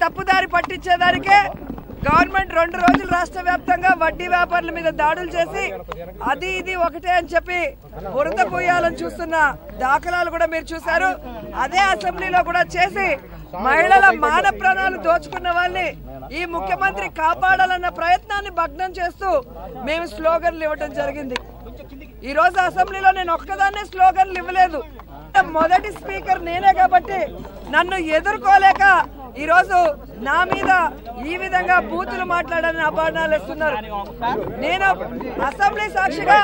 తప్పుదారి పట్టించేదానికే గవర్నమెంట్ 2 రోజులు రాష్ట్ర వ్యాప్తంగా వడ్డీ వ్యాపారుల మీద దాడులు చేసి అది ఇది ఒకటే అని చెప్పి బురద పోయాలని చూస్తున్న దాఖలాలు కూడా మీరు చూశారు. అదే అసెంబ్లీలో కూడా చేసి మహిళల మాన ప్రాణాలు దోచుకున్న వాళ్ళని ఈ ముఖ్యమంత్రి కాపాడాలన్న ప్రయత్నాన్ని భగ్నం చేస్తూ మేము స్లోగన్లు ఇవ్వడం జరిగింది. ఈ రోజు అసెంబ్లీలో నేను ఒక్కదాన్నే స్లోగన్లు ఇవ్వలేదు. మొదటి స్పీకర్ నేనే కాబట్టి నన్ను ఎదుర్కోలేక ఈ రోజు నా మీద ఈ విధంగా బూతులు మాట్లాడాలని అభాండాలు ఇస్తున్నారు. నేను అసెంబ్లీ సాక్షిగా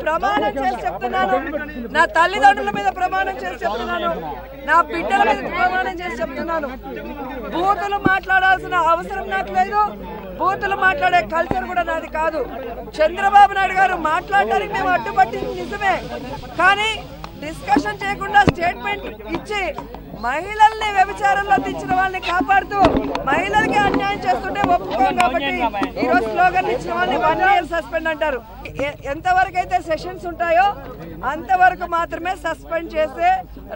ప్రమాణం చేసి చెప్తున్నాను, నా తల్లిదండ్రుల మీద ప్రమాణం చేసి చెప్తున్నాను, నా బిడ్డల మీద ప్రమాణం చేసి చెప్తున్నాను. బూతులు మాట్లాడాల్సిన అవసరం నాకు లేదు. బూతులు మాట్లాడే కల్చర్ కూడా నాది కాదు. చంద్రబాబు నాయుడు గారు మాట్లాడడానికి మేము అడ్డుపట్టింది నిజమే, కానీ డిస్కషన్ చేయకుండా స్టేట్మెంట్ ఇచ్చి మహిళల్ని వ్యభిచారంలో తెచ్చిన వాళ్ళని కాపాడుతూ మహిళలకి అన్యాయం చేస్తుంటే ఒప్పుకోం కాబట్టి ఈ రోజు స్లోగన్ ఇచ్చిన వాళ్ళని 1 year సస్పెండ్ అంటారు. ఎంతవరకు అయితే సెషన్స్ ఉంటాయో అంతవరకు మాత్రమే సస్పెండ్ చేసే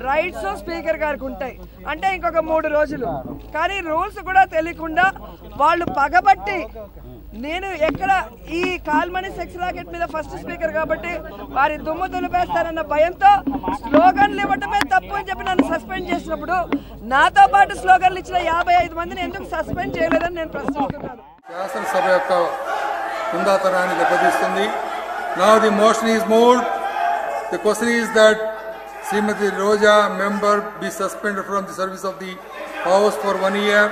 రైట్స్ స్పీకర్ గారికి ఉంటాయి, అంటే ఇంకొక 3 రోజులు. కానీ రూల్స్ కూడా తెలియకుండా వాళ్ళు పగబట్టి నేను ఎక్కడ ఈ కాల్మనీ సెక్స్ రాకెట్ మీద ఫస్ట్ స్పీకర్ కాబట్టి వారి దుమ్ము దులిపేస్తారన్న భయంతో స్లోగన్లు ఇవ్వటమే తప్పు అని చెప్పి నన్ను సస్పెండ్ చేసినప్పుడు నాతో పాటు స్లోగన్లు ఇచ్చిన 55 మందిని ఎందుకు సస్పెండ్ చేయలేదని నేను ప్రశ్నిస్తున్నాను. శాసనసభ యొక్క హుందాతనాన్ని దెబ్బతీస్తుంది. Now the motion is moved. The question is that Srimati Roja member be suspended from the service of the House for 1 year.